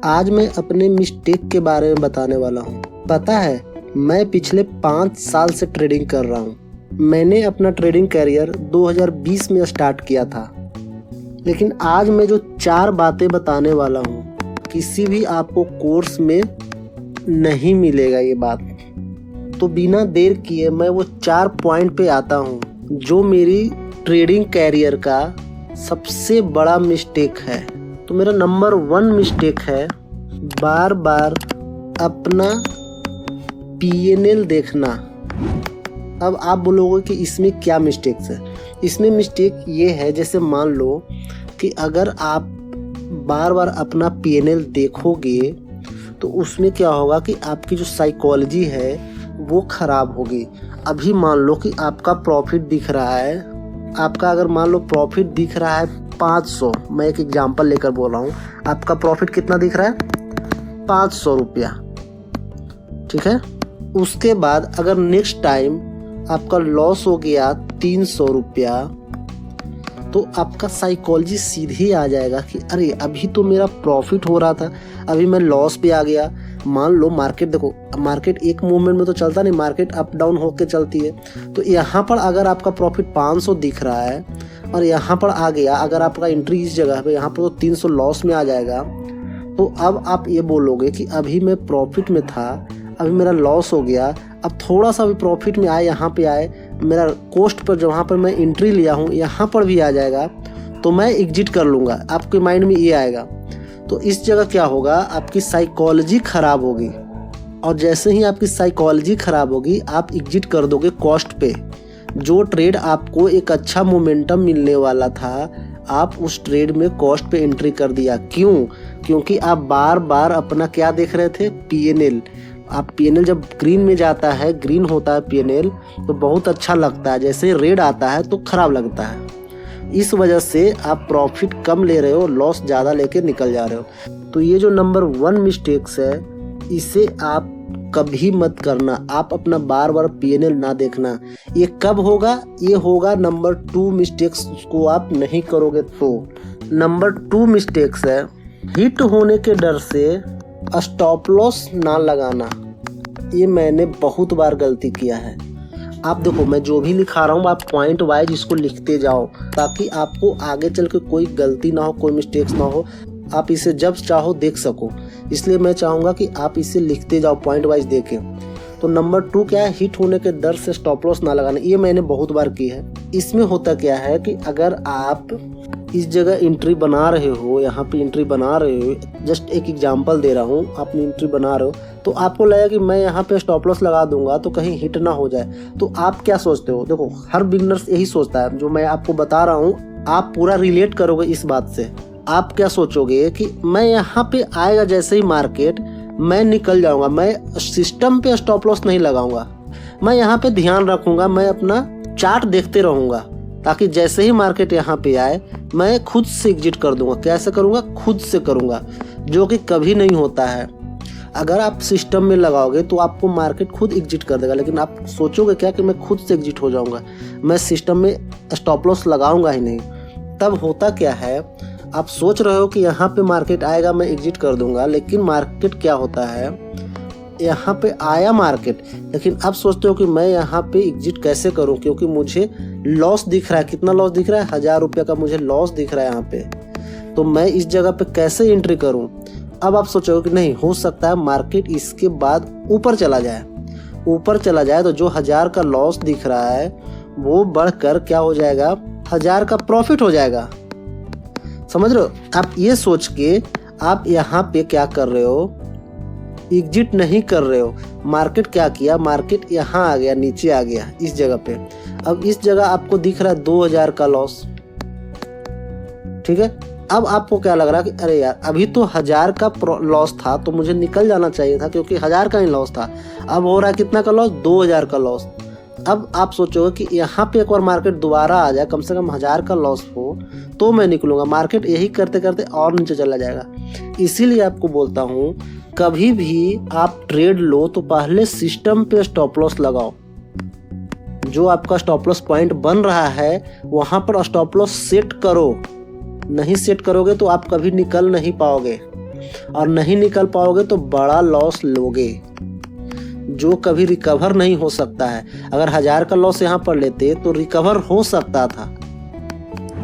आज मैं अपने मिस्टेक के बारे में बताने वाला हूँ। पता है, मैं पिछले 5 साल से ट्रेडिंग कर रहा हूँ। मैंने अपना ट्रेडिंग करियर 2020 में स्टार्ट किया था, लेकिन आज मैं जो 4 बातें बताने वाला हूँ किसी भी आपको कोर्स में नहीं मिलेगा ये बात। तो बिना देर किए मैं वो 4 पॉइंट पे आता हूँ जो मेरी ट्रेडिंग कैरियर का सबसे बड़ा मिस्टेक है। तो मेरा नंबर 1 मिस्टेक है बार बार अपना PNL देखना। अब आप बोलोगे कि इसमें क्या मिस्टेक्स है। इसमें मिस्टेक ये है, जैसे मान लो कि अगर आप बार बार अपना PNL देखोगे तो उसमें क्या होगा कि आपकी जो साइकोलॉजी है वो ख़राब होगी। अभी मान लो कि आपका प्रॉफिट दिख रहा है, आपका अगर मान लो प्रॉफिट दिख रहा है 500, मैं एक एग्जांपल लेकर बोल रहा हूँ, आपका प्रॉफिट कितना दिख रहा है 500 रुपया, ठीक है। उसके बाद अगर नेक्स्ट टाइम आपका लॉस हो गया 300 रुपया, तो आपका साइकोलॉजी सीधे आ जाएगा कि अरे अभी तो मेरा प्रॉफिट हो रहा था, अभी मैं लॉस पे आ गया। मान लो मार्केट, देखो मार्केट एक मूवमेंट में तो चलता नहीं, मार्केट अप डाउन होके चलती है। तो यहाँ पर अगर आपका प्रॉफिट 500 दिख रहा है और यहाँ पर आ गया, अगर आपका एंट्री इस जगह पे यहाँ पर तो 300 लॉस में आ जाएगा, तो अब आप ये बोलोगे कि अभी मैं प्रॉफिट में था, अभी मेरा लॉस हो गया, अब थोड़ा सा भी प्रॉफिट में आए, यहाँ पे आए, मेरा कोस्ट पर जहाँ पर मैं एंट्री लिया हूँ यहाँ पर भी आ जाएगा, तो मैं एग्जिट कर लूँगा। आपके माइंड में ये आएगा। तो इस जगह क्या होगा, आपकी साइकोलॉजी ख़राब होगी, और जैसे ही आपकी साइकोलॉजी ख़राब होगी आप एग्जिट कर दोगे कॉस्ट पे। जो ट्रेड आपको एक अच्छा मोमेंटम मिलने वाला था, आप उस ट्रेड में कॉस्ट पे एंट्री कर दिया। क्यों? क्योंकि आप बार बार अपना क्या देख रहे थे, PNL। आप PNL जब ग्रीन में जाता है, ग्रीन होता है PNL, तो बहुत अच्छा लगता है, जैसे रेड आता है तो ख़राब लगता है। इस वजह से आप प्रॉफिट कम ले रहे हो, लॉस ज़्यादा लेके निकल जा रहे हो। तो ये जो नंबर 1 मिस्टेक्स है, इसे आप कभी मत करना। आप अपना बार बार PNL ना देखना। ये कब होगा? ये होगा नंबर 2 मिस्टेक्स को आप नहीं करोगे तो। नंबर 2 मिस्टेक्स है हिट होने के डर से स्टॉप लॉस ना लगाना। ये मैंने बहुत बार गलती किया है। आप देखो, मैं जो भी लिखा रहा हूँ आप पॉइंट वाइज इसको लिखते जाओ, ताकि आपको आगे चल के कोई गलती ना हो, कोई मिस्टेक्स ना हो, आप इसे जब चाहो देख सको। इसलिए मैं चाहूँगा कि आप इसे लिखते जाओ पॉइंट वाइज देखें। तो नंबर 2 क्या है, हिट होने के डर से स्टॉप लॉस ना लगाना। ये मैंने बहुत बार की है। इसमें होता क्या है कि अगर आप इस जगह एंट्री बना रहे हो, यहाँ पे एंट्री बना रहे हो, जस्ट एक एग्जांपल दे रहा हूँ, आप एंट्री बना रहे हो, तो आपको लगेगा कि मैं यहाँ पे स्टॉप लॉस लगा दूंगा तो कहीं हिट ना हो जाए। तो आप क्या सोचते हो? देखो, हर बिगनर्स यही सोचता है। जो मैं आपको बता रहा हूँ आप पूरा रिलेट करोगे इस बात से। आप क्या सोचोगे कि मैं यहाँ पे आएगा जैसे ही मार्केट, मैं निकल जाऊँगा, मैं सिस्टम पे स्टॉप लॉस नहीं लगाऊंगा, मैं यहाँ पे ध्यान रखूँगा, मैं अपना चार्ट देखते रहूँगा, ताकि जैसे ही मार्केट यहाँ पे आए मैं खुद से एग्जिट कर दूंगा। कैसे करूँगा? खुद से करूँगा, जो कि कभी नहीं होता है। अगर आप सिस्टम में लगाओगे तो आपको मार्केट खुद एग्जिट कर देगा, लेकिन आप सोचोगे क्या कि मैं खुद से एग्जिट हो जाऊँगा, मैं सिस्टम में स्टॉप लॉस लगाऊंगा ही नहीं। तब होता क्या है, आप सोच रहे हो कि यहाँ पे मार्केट आएगा मैं एग्जिट कर दूंगा, लेकिन मार्केट क्या होता है, यहाँ पे आया मार्केट, लेकिन अब सोचते हो कि मैं यहाँ पे एग्जिट कैसे करूँ, क्योंकि मुझे लॉस दिख रहा है। कितना लॉस दिख रहा है? 1000 रुपये का मुझे लॉस दिख रहा है यहाँ पे। तो मैं इस जगह पे कैसे एंट्री करूँ? अब आप सोचोगे कि नहीं, हो सकता है मार्केट इसके बाद ऊपर चला जाए। ऊपर चला जाए तो जो 1000 का लॉस दिख रहा है वो बढ़कर क्या हो जाएगा, 1000 का प्रॉफिट हो जाएगा। समझ रहे हो? आप ये सोच के आप यहाँ पे क्या कर रहे हो, एग्जिट नहीं कर रहे हो। मार्केट क्या किया, मार्केट यहाँ आ गया, नीचे आ गया इस जगह पे। अब इस जगह आपको दिख रहा है 2000 का लॉस, ठीक है। अब आपको क्या लग रहा है कि अरे यार अभी तो 1000 का लॉस था, तो मुझे निकल जाना चाहिए था, क्योंकि 1000 का ही लॉस था। अब हो रहा है कितना का लॉस, 2000 का लॉस। अब आप सोचोगे कि यहाँ पे एक बार मार्केट दोबारा आ जाए, कम से कम 1000 का लॉस हो तो मैं निकलूंगा। मार्केट यही करते करते और नीचे चला जाएगा। इसीलिए आपको बोलता हूँ, कभी भी आप ट्रेड लो तो पहले सिस्टम पे स्टॉप लॉस लगाओ। जो आपका स्टॉप लॉस पॉइंट बन रहा है वहां पर स्टॉप लॉस सेट करो। नहीं सेट करोगे तो आप कभी निकल नहीं पाओगे। और नहीं निकल पाओगे तो बड़ा लॉस लोगे, जो कभी रिकवर नहीं हो सकता है। अगर 1000 का लॉस यहाँ पर लेते तो रिकवर हो सकता था,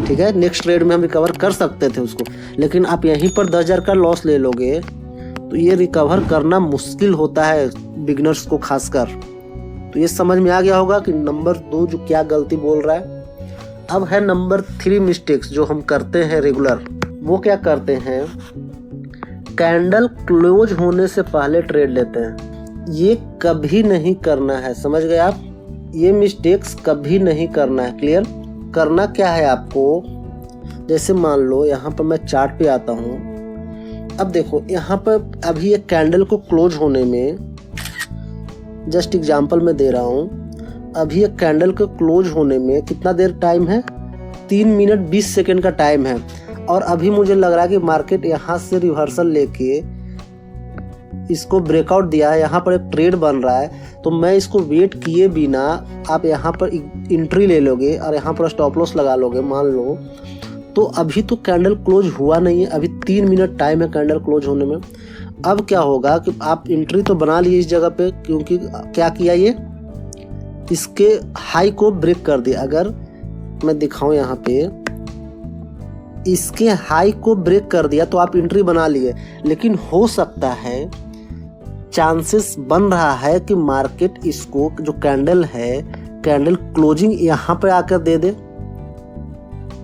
ठीक है, नेक्स्ट ट्रेड में हम रिकवर कर सकते थे उसको, लेकिन आप यहीं पर 10,000 का लॉस ले लोगे तो ये रिकवर करना मुश्किल होता है बिगनर्स को खासकर। तो ये समझ में आ गया होगा कि नंबर 2 जो क्या गलती बोल रहा है। अब है नंबर 3 मिस्टेक्स जो हम करते हैं रेगुलर। वो क्या करते हैं, कैंडल क्लोज होने से पहले ट्रेड लेते हैं। ये कभी नहीं करना है, समझ गए आप, ये मिस्टेक्स कभी नहीं करना है। क्लियर? करना क्या है आपको, जैसे मान लो यहाँ पर मैं चार्ट पे आता हूँ। अब देखो यहाँ पर अभी एक कैंडल को क्लोज होने में, जस्ट एग्जांपल मैं दे रहा हूँ, अभी एक कैंडल को क्लोज होने में कितना देर टाइम है, 3 मिनट 20 सेकेंड का टाइम है। और अभी मुझे लग रहा है कि मार्केट यहाँ से रिवर्सल लेके इसको ब्रेकआउट दिया है, यहाँ पर एक ट्रेड बन रहा है, तो मैं इसको वेट किए बिना आप यहाँ पर एंट्री ले लोगे और यहाँ पर स्टॉप लॉस लगा लोगे मान लो। तो अभी तो कैंडल क्लोज हुआ नहीं है, अभी 3 मिनट टाइम है कैंडल क्लोज होने में। अब क्या होगा कि आप एंट्री तो बना लिए इस जगह पे, क्योंकि क्या किया, ये इसके हाई को ब्रेक कर दिया। अगर मैं दिखाऊं यहाँ पे, इसके हाई को ब्रेक कर दिया तो आप एंट्री बना लिए, लेकिन हो सकता है, चांसेस बन रहा है कि मार्केट इसको जो कैंडल है, कैंडल क्लोजिंग यहाँ पे आकर दे दे।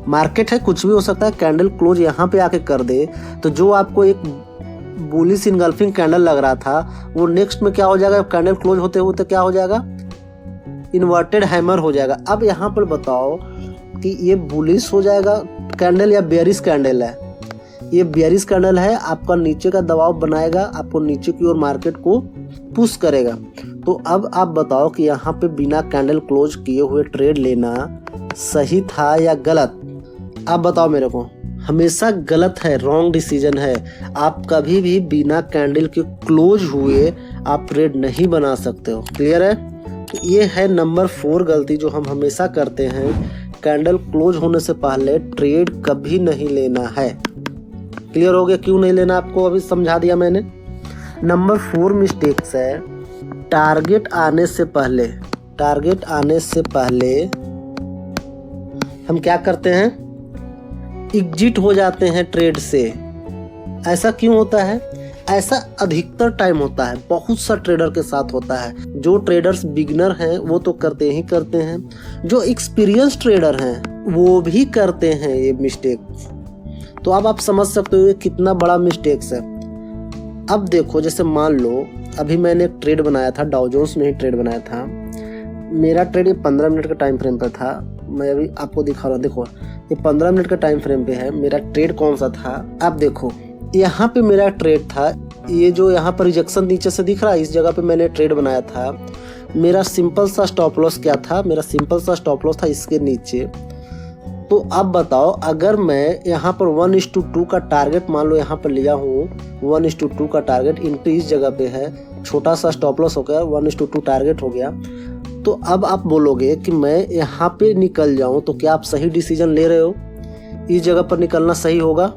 मार्केट है, कुछ भी हो सकता है, कैंडल क्लोज यहाँ पे आके कर दे, तो जो आपको एक बुलिश इनगल्फिंग कैंडल लग रहा था वो नेक्स्ट में क्या हो जाएगा, कैंडल क्लोज होते होते क्या हो जाएगा, इन्वर्टेड हैमर हो जाएगा। अब यहाँ पर बताओ कि ये बुलिश हो जाएगा कैंडल या बेयरिश कैंडल है। ये बेयरिश कैंडल है, आपका नीचे का दबाव बनाएगा, आपको नीचे की ओर मार्केट को पुश करेगा। तो अब आप बताओ कि यहाँ पे बिना कैंडल क्लोज किए हुए ट्रेड लेना सही था या गलत? आप बताओ मेरे को। हमेशा गलत है, रॉन्ग डिसीजन है। आप कभी भी बिना कैंडल के क्लोज हुए आप ट्रेड नहीं बना सकते हो। क्लियर है? तो ये है नंबर 4 गलती जो हम हमेशा करते हैं, कैंडल क्लोज होने से पहले ट्रेड कभी नहीं लेना है। क्लियर हो गया क्यों नहीं लेना, आपको अभी समझा दिया मैंने। नंबर 4 मिस्टेक्स है, टारगेट आने से पहले, टारगेट आने से पहले हम क्या करते हैं, एग्जिट हो जाते हैं ट्रेड से। ऐसा क्यों होता है? ऐसा अधिकतर टाइम होता है, बहुत सा ट्रेडर के साथ होता है। जो ट्रेडर्स बिगिनर हैं वो तो करते ही करते हैं, जो एक्सपीरियंस ट्रेडर हैं वो भी करते हैं ये मिस्टेक्स। तो अब आप समझ सकते हो ये कितना बड़ा मिस्टेक्स है। अब देखो, जैसे मान लो अभी मैंने एक ट्रेड बनाया था, डाउ जोन्स में ही ट्रेड बनाया था। मेरा ट्रेड ये 15 मिनट का टाइम फ्रेम पर था। मैं अभी आपको दिखा रहा हूँ, देखो ये 15 मिनट का टाइम फ्रेम पे है। मेरा ट्रेड कौन सा था, आप देखो यहाँ पे मेरा ट्रेड था, ये जो यहाँ पर रिजेक्शन नीचे से दिख रहा है, इस जगह पे मैंने ट्रेड बनाया था। मेरा सिंपल सा स्टॉप लॉस क्या था, मेरा सिंपल सा स्टॉप लॉस था इसके नीचे। तो अब बताओ, अगर मैं यहाँ पर 1:2 का टारगेट मान लो यहाँ पर लिया हूँ, 1:2 का टारगेट इंटू इस जगह पे है, छोटा सा स्टॉप लॉस हो गया, 1:2 टारगेट हो गया। तो अब आप बोलोगे कि मैं यहाँ पे निकल जाऊँ, तो क्या आप सही डिसीजन ले रहे हो? इस जगह पर निकलना सही होगा?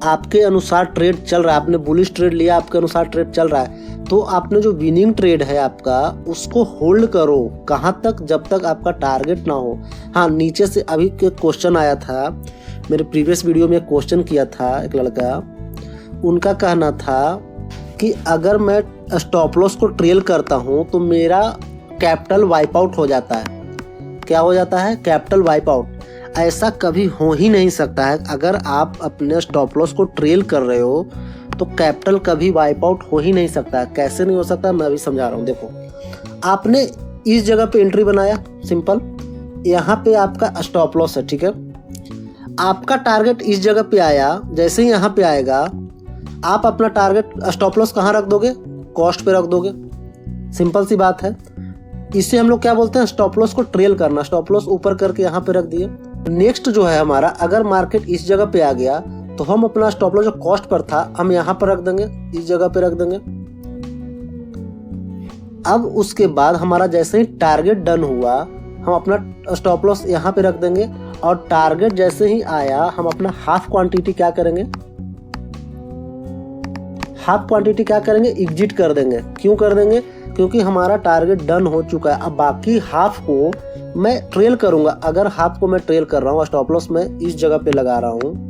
आपके अनुसार ट्रेड चल रहा है, आपने बुलिश ट्रेड लिया, आपके अनुसार ट्रेड चल रहा है, तो आपने जो विनिंग ट्रेड है आपका उसको होल्ड करो। कहाँ तक? जब तक आपका टारगेट ना हो। हाँ, नीचे से अभी के क्वेश्चन आया था, मेरे प्रीवियस वीडियो में क्वेश्चन किया था एक लड़का, उनका कहना था कि अगर मैं स्टॉप लॉस को ट्रेल करता हूँ तो मेरा कैपिटल वाइप आउट हो जाता है। क्या हो जाता है? Capital wipe out. ऐसा कभी हो ही नहीं सकता है। अगर आप अपने स्टॉप लॉस को ट्रेल कर रहे हो तो कैपिटल कभी वाइप आउट हो ही नहीं सकता है। कैसे नहीं हो सकता, मैं अभी समझा रहा हूँ। देखो, आपने इस जगह पे एंट्री बनाया, सिंपल, यहाँ पे आपका स्टॉप लॉस है, ठीक है। आपका टारगेट इस जगह पे आया, जैसे ही यहाँ पे आएगा आप अपना टारगेट स्टॉप लॉस कहाँ रख दोगे? कॉस्ट पे रख दोगे। सिंपल सी बात है। इससे हम लोग क्या बोलते हैं? स्टॉप लॉस को ट्रेल करना। स्टॉप लॉस ऊपर करके यहाँ पे रख दिए। नेक्स्ट जो है हमारा, अगर मार्केट इस जगह पे आ गया तो हम अपना स्टॉप लॉस जो कॉस्ट पर था हम यहाँ पर रख देंगे, इस जगह पे रख देंगे। अब उसके बाद हमारा जैसे ही टारगेट डन हुआ हम अपना स्टॉप लॉस यहाँ पे रख देंगे, और टारगेट जैसे ही आया हम अपना हाफ क्वांटिटी क्या करेंगे, हाफ क्वांटिटी क्या करेंगे, एग्जिट कर देंगे। क्यों कर देंगे, क्योंकि हमारा टारगेट डन हो चुका है। अब बाकी हाफ को मैं ट्रेल करूंगा। अगर हाफ को मैं ट्रेल कर रहा हूँ, स्टॉप लॉस मैं इस जगह पे लगा रहा हूँ।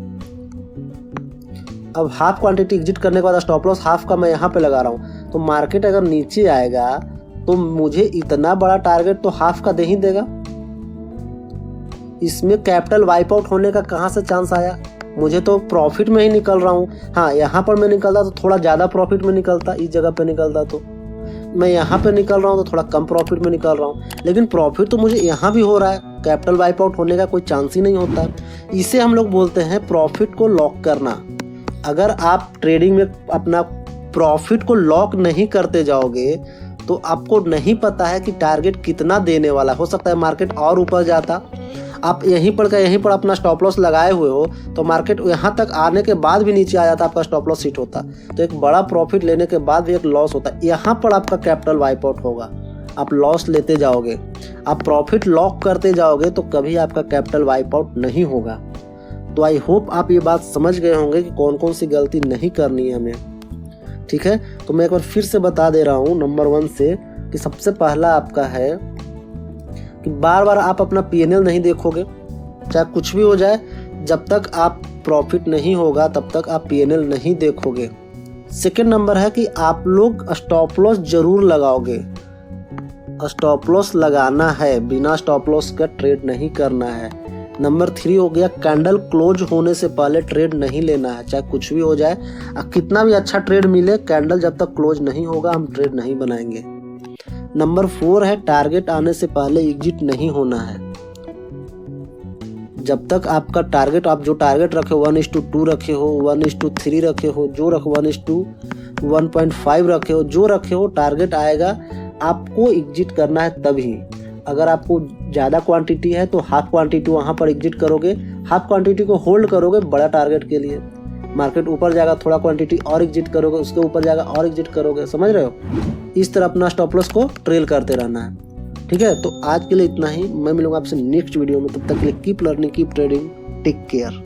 अब हाफ क्वांटिटी एग्जिट करने के बाद स्टॉप लॉस हाफ का मैं यहाँ पे लगा रहा हूँ, तो मार्केट अगर नीचे आएगा तो मुझे इतना बड़ा टारगेट तो हाफ का दे ही देगा। इसमें कैपिटल वाइप आउट होने का कहाँ से चांस आया, मुझे तो प्रॉफिट में ही निकल रहा हूँ। हाँ, यहाँ पर मैं निकलता तो थोड़ा ज़्यादा प्रॉफिट में निकलता, इस जगह पे निकलता तो मैं यहाँ पे निकल रहा हूँ तो थोड़ा कम प्रॉफिट में निकल रहा हूँ, लेकिन प्रॉफिट तो मुझे यहाँ भी हो रहा है। कैपिटल वाइप आउट होने का कोई चांस ही नहीं होता। इसे हम लोग बोलते हैं प्रॉफिट को लॉक करना। अगर आप ट्रेडिंग में अपना प्रॉफिट को लॉक नहीं करते जाओगे तो आपको नहीं पता है कि टारगेट कितना देने वाला। हो सकता है मार्केट और ऊपर जाता, आप यहीं पर अपना स्टॉप लॉस लगाए हुए हो तो मार्केट यहाँ तक आने के बाद भी नीचे आ जाता, आपका स्टॉप लॉस हिट होता, तो एक बड़ा प्रॉफिट लेने के बाद भी एक लॉस होता है। यहाँ पर आपका कैपिटल वाइप आउट होगा, आप लॉस लेते जाओगे। आप प्रॉफिट लॉक करते जाओगे तो कभी आपका कैपिटल वाइप आउट नहीं होगा। तो आई होप आप ये बात समझ गए होंगे कि कौन कौन सी गलती नहीं करनी है हमें। ठीक है, तो मैं एक बार फिर से बता दे रहा हूँ नंबर 1 से कि सबसे पहला आपका है कि बार बार आप अपना पीएनएल नहीं देखोगे, चाहे कुछ भी हो जाए। जब तक आप प्रॉफिट नहीं होगा तब तक आप पीएनएल नहीं देखोगे। सेकंड नंबर है कि आप लोग स्टॉप लॉस जरूर लगाओगे। स्टॉप लॉस लगाना है, बिना स्टॉप लॉस का ट्रेड नहीं करना है। नंबर 3 हो गया, कैंडल क्लोज होने से पहले ट्रेड नहीं लेना है, चाहे कुछ भी हो जाए। कितना भी अच्छा ट्रेड मिले, कैंडल जब तक क्लोज नहीं होगा हम ट्रेड नहीं बनाएंगे। नंबर 4 है, टारगेट आने से पहले एग्जिट नहीं होना है। जब तक आपका टारगेट, आप जो टारगेट रखे हो 1:2 रखे हो, 1:3 रखे हो, जो रखे 1:1.5 रखे हो, जो रखे हो, टारगेट आएगा आपको एग्जिट करना है तभी। अगर आपको ज़्यादा क्वांटिटी है तो हाफ क्वांटिटी वहाँ पर एग्जिट करोगे, हाफ क्वांटिटी को होल्ड करोगे बड़ा टारगेट के लिए। मार्केट ऊपर जाएगा, थोड़ा क्वांटिटी और एग्जिट करोगे, उसके ऊपर जाएगा और एग्जिट करोगे। समझ रहे हो, इस तरह अपना स्टॉप लॉस को ट्रेल करते रहना है। ठीक है, तो आज के लिए इतना ही। मैं मिलूंगा आपसे नेक्स्ट वीडियो में, तब तक के लिए keep learning, keep trading, take care.